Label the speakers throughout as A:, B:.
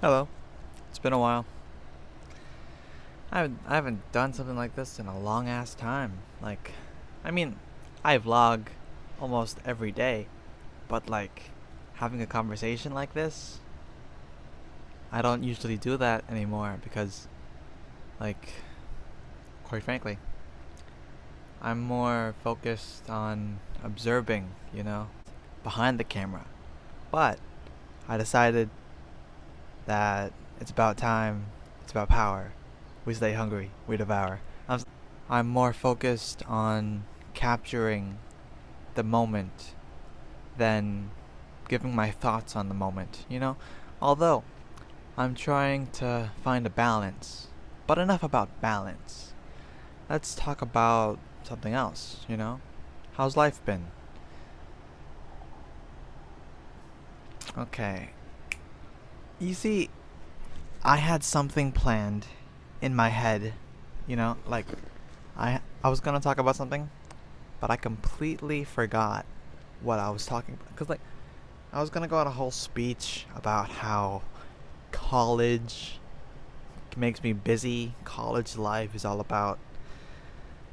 A: Hello. It's been a while. I haven't done something like this in a long ass time. I mean, I vlog almost every day, but having a conversation like this, I don't usually do that anymore because like quite frankly, I'm more focused on observing, behind the camera. But I decided that it's about time, it's about power. We stay hungry, we devour. I'm more focused on capturing the moment than giving my thoughts on the moment. Although, I'm trying to find a balance. But enough about balance. Let's talk about something else. How's life been? Okay. You see, I had something planned in my head. I was gonna talk about something, but I completely forgot what I was talking about. I was gonna go on a whole speech about how college makes me busy. College life is all about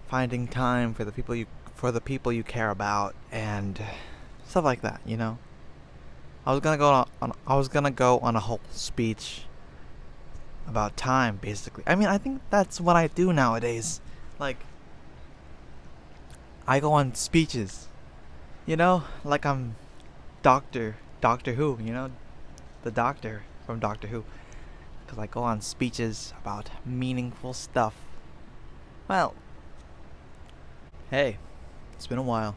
A: finding time for the people you care about and stuff like that. I was gonna go on a whole speech about time, basically. I mean, I think that's what I do nowadays. Like, I go on speeches. Like I'm Doctor Who. The Doctor from Doctor Who. Because I go on speeches about meaningful stuff. Well, hey, it's been a while.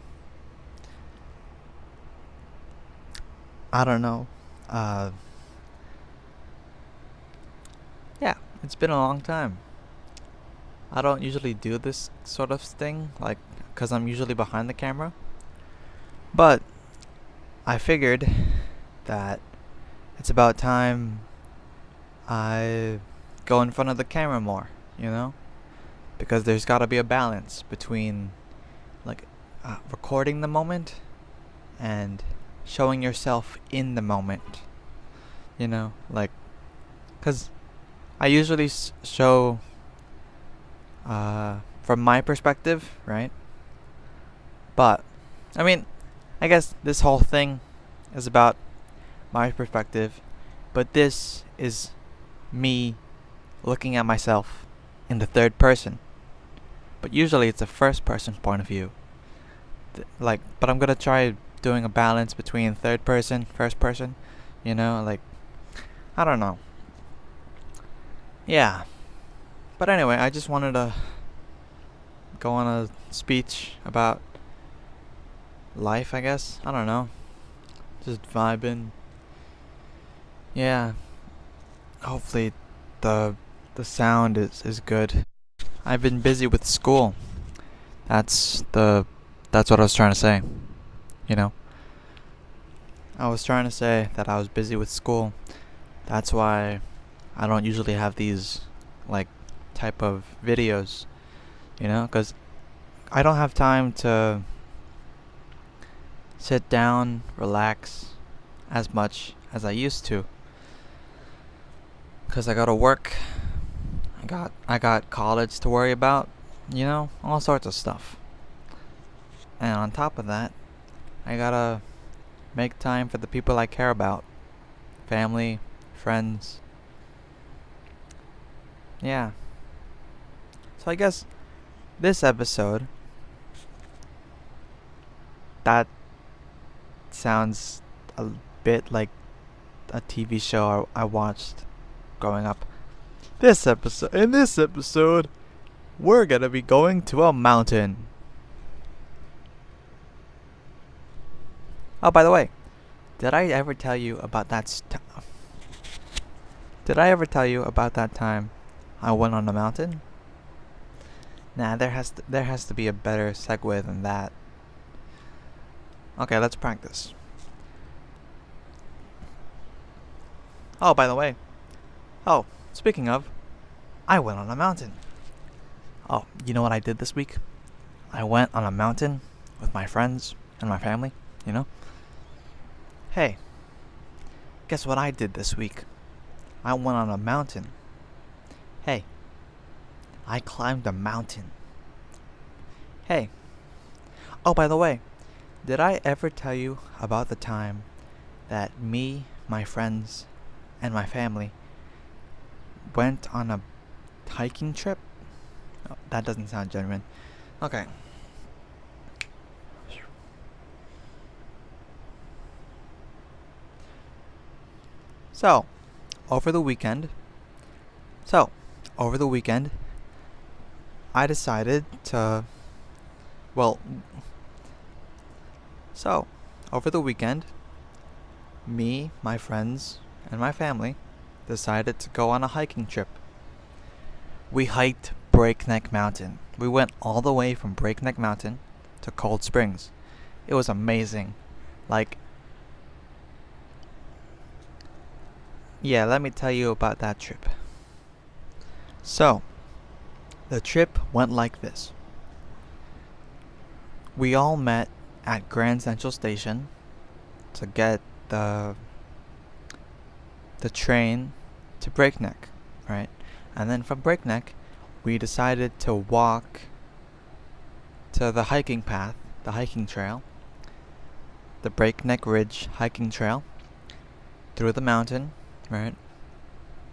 A: I don't know. Uh, yeah, it's been a long time. I don't usually do this sort of thing, because I'm usually behind the camera. But I figured that it's about time I go in front of the camera more, you know? Because there's gotta be a balance between, recording the moment and showing yourself in the moment, you know? Because I usually show, from my perspective, right? But, I mean, I guess this whole thing is about my perspective, but this is me looking at myself in the third person. But usually it's a first person point of view. But I'm gonna try doing a balance between third person, first person. I don't know. Yeah. But anyway, I just wanted to go on a speech about life, I guess. I don't know. Just vibing. Yeah. Hopefully the the sound is good. I've been busy with school. That's the that's what I was trying to say. You know. I was trying to say that I was busy with school. That's why I don't usually have these like type of videos, cuz I don't have time to sit down, relax as much as I used to cuz I got to work. I got college to worry about, all sorts of stuff. And on top of that, I got to make time for the people I care about. Family, friends. Yeah. So I guess this episode, that sounds a bit like a TV show I watched growing up. In this episode, we're gonna be going to a mountain. Oh, by the way, did I ever tell you about Did I ever tell you about that time I went on a mountain? Nah, there has to be a better segue than that. Okay, let's practice. Oh, by the way. Oh, speaking of, I went on a mountain. Oh, you know what I did this week? I went on a mountain with my friends and my family, you know? Hey, guess what I did this week? I went on a mountain. Hey, I climbed a mountain. Hey, oh, by the way, did I ever tell you about the time that me, my friends, and my family went on a hiking trip? Oh, that doesn't sound genuine. Okay. So, over the weekend, so, over the weekend, I decided to, well, so, over the weekend, me, my friends, and my family decided to go on a hiking trip. We hiked Breakneck Mountain. We went all the way from Breakneck Mountain to Cold Springs. It was amazing. Like, yeah, let me tell you about that trip. So, the trip went like this. We all met at Grand Central Station to get the train to Breakneck, right? And then from Breakneck, we decided to walk to the hiking path, the hiking trail, the Breakneck Ridge hiking trail, through the mountain, right?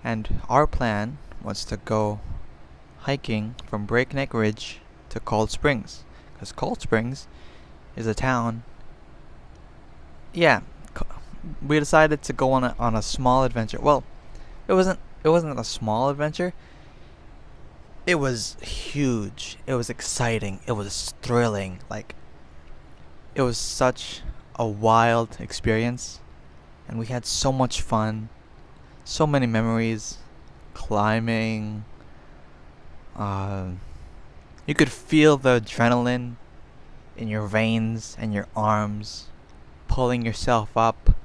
A: And our plan was to go hiking from Breakneck Ridge to Cold Springs, because Cold Springs is a town. Yeah, we decided to go on a small adventure. Well, it wasn't a small adventure. It was huge. It was exciting. It was thrilling. Like, it was such a wild experience, and we had so much fun, so many memories, climbing. Uh, you could feel the adrenaline in your veins and your arms, pulling yourself up,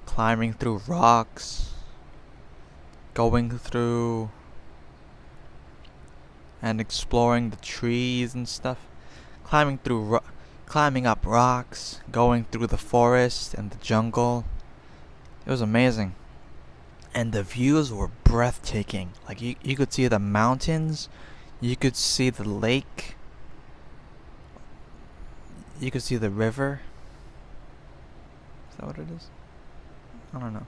A: climbing through rocks, going through and exploring the trees and stuff, climbing up rocks, going through the forest and the jungle. It was amazing. And the views were breathtaking. Like, you could see the mountains, you could see the lake, you could see the river. Is that what it is? I don't know.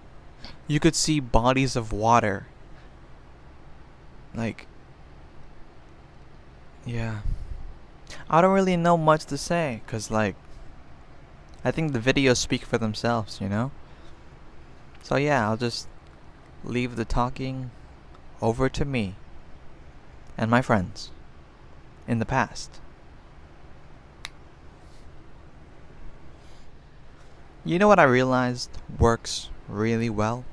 A: You could see bodies of water. Like, yeah. I don't really know much to say, cause like, I think the videos speak for themselves, you know? So yeah, I'll just leave the talking over to me and my friends in the past. You know what I realized works really well?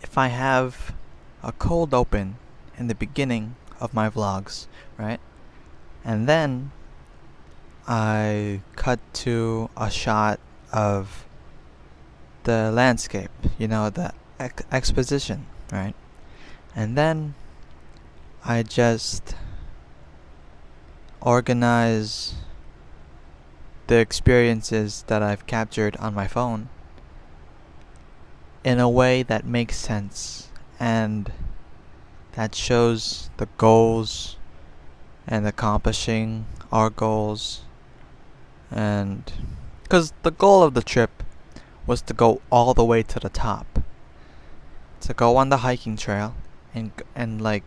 A: If I have a cold open in the beginning of my vlogs, right? And then I cut to a shot of the landscape, the exposition, right? And then I just organize the experiences that I've captured on my phone in a way that makes sense and that shows the goals and accomplishing our goals. And because the goal of the trip was to go all the way to the top, to go on the hiking trail, and like,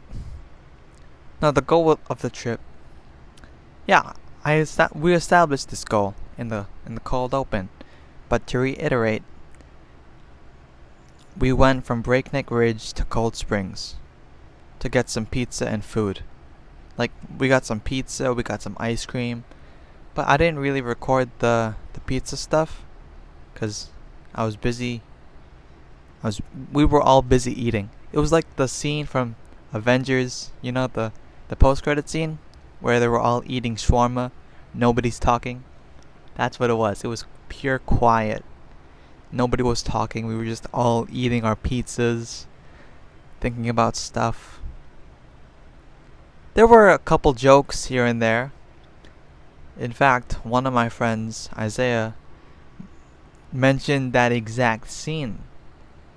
A: no, the goal of the trip, yeah, we established this goal in the cold open. But to reiterate, we went from Breakneck Ridge to Cold Springs to get some pizza and food. Like, we got some pizza, we got some ice cream, but I didn't really record the pizza stuff because I was busy. We were all busy eating. It was like the scene from Avengers, the post-credit scene where they were all eating shawarma, nobody's talking. That's what it was. It was pure quiet. Nobody was talking. We were just all eating our pizzas, thinking about stuff. There were a couple jokes here and there. In fact, one of my friends, Isaiah, mentioned that exact scene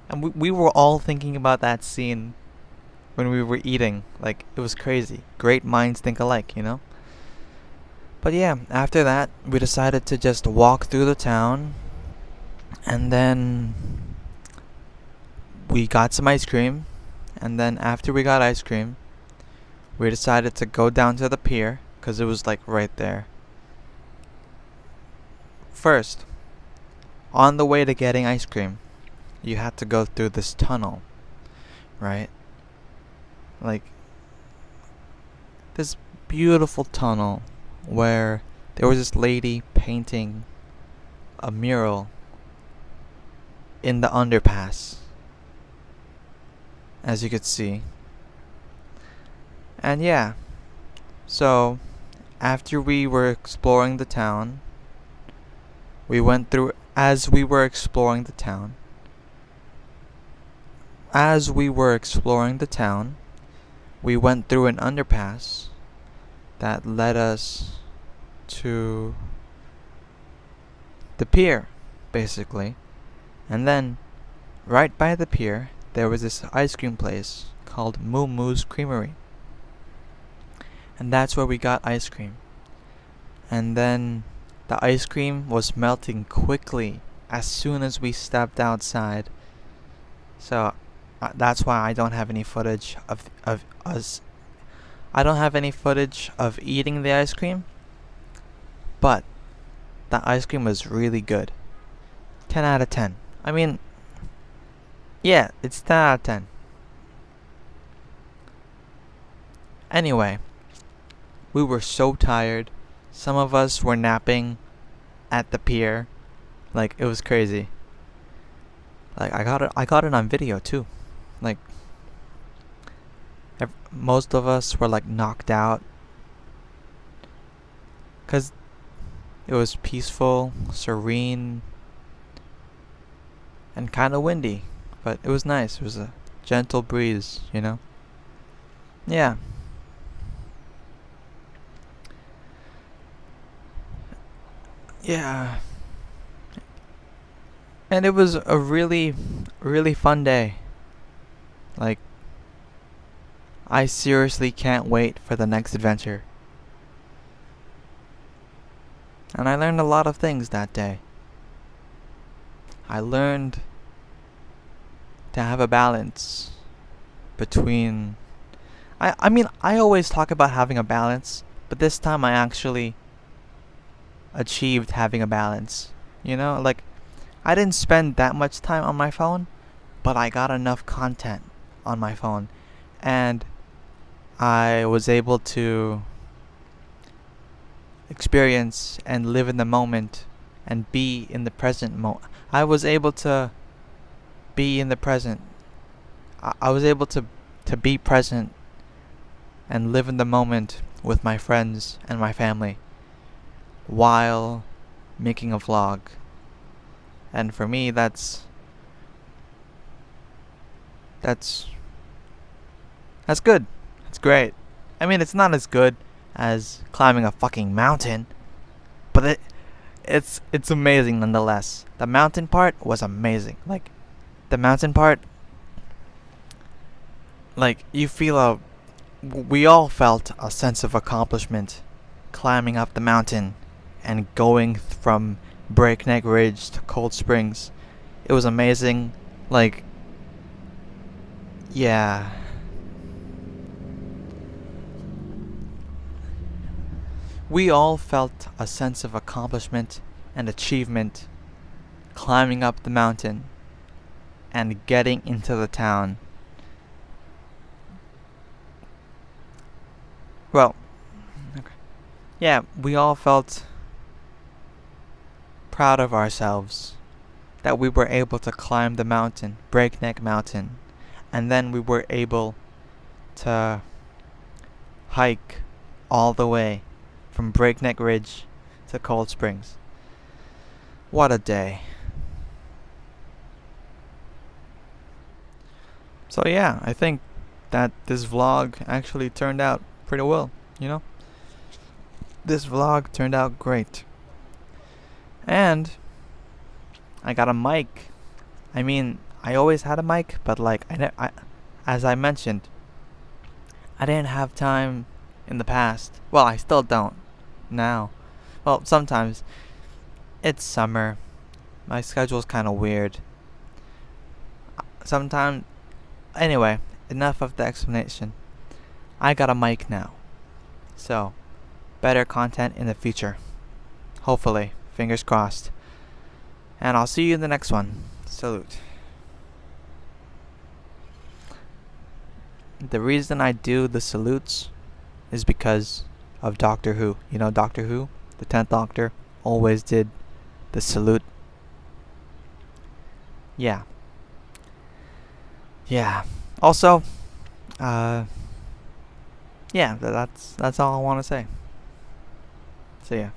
A: And we were all thinking about that scene when we were eating. Like, it was crazy. Great minds think alike, you know? But yeah, after that, we decided to just walk through the town. And then we got some ice cream. And then after we got ice cream, we decided to go down to the pier because it was like right there. First, on the way to getting ice cream, you had to go through this tunnel, right? Like, this beautiful tunnel where there was this lady painting a mural in the underpass, as you could see. And yeah, so after we were exploring the town, we went through, as we were exploring the town, we went through an underpass that led us to the pier, basically. And then, right by the pier, there was this ice cream place called Moo Moo's Creamery. And that's where we got ice cream. And then the ice cream was melting quickly as soon as we stepped outside. So that's why I don't have any footage of us. I don't have any footage of eating the ice cream, but the ice cream was really good. 10 out of 10. I mean, yeah, it's 10 out of 10. Anyway, we were so tired. Some of us were napping at the pier. Like, it was crazy. Like, I got it on video too. Like, most of us were like knocked out because it was peaceful, serene, and kind of windy, but it was nice. It was a gentle breeze, you know? Yeah. Yeah. And it was a really, really fun day. Like, I seriously can't wait for the next adventure. And I learned a lot of things that day. I learned to have a balance between... I mean, I always talk about having a balance, but this time I actually achieved having a balance. You know, like, I didn't spend that much time on my phone, but I got enough content on my phone. And I was able to experience and live in the moment and be in the present I was able to be in the present. I was able to be present and live in the moment with my friends and my family while making a vlog. And for me, that's good. It's great. I mean, it's not as good as climbing a fucking mountain, but it's amazing nonetheless. The mountain part was amazing. Like, the mountain part, like, we all felt a sense of accomplishment climbing up the mountain and going from Breakneck Ridge to Cold Springs. It was amazing. Like, yeah. We all felt a sense of accomplishment and achievement climbing up the mountain and getting into the town. Well, okay. Yeah, we all felt proud of ourselves that we were able to climb the mountain, Breakneck Mountain, and then we were able to hike all the way from Breakneck Ridge to Cold Springs. What a day. So yeah, I think that this vlog actually turned out pretty well, you know? This vlog turned out great. And I got a mic. I mean, I always had a mic, but like as I mentioned, I didn't have time in the past. Well, I still don't now. Well, sometimes it's summer. My schedule's kind of weird. Sometimes, anyway, enough of the explanation. I got a mic now. So, better content in the future. Hopefully, fingers crossed. And I'll see you in the next one. Salute. The reason I do the salutes is because of Doctor Who. You know Doctor Who? The 10th Doctor always did the salute. Yeah. Yeah. Also, yeah, that's all I want to say. See ya.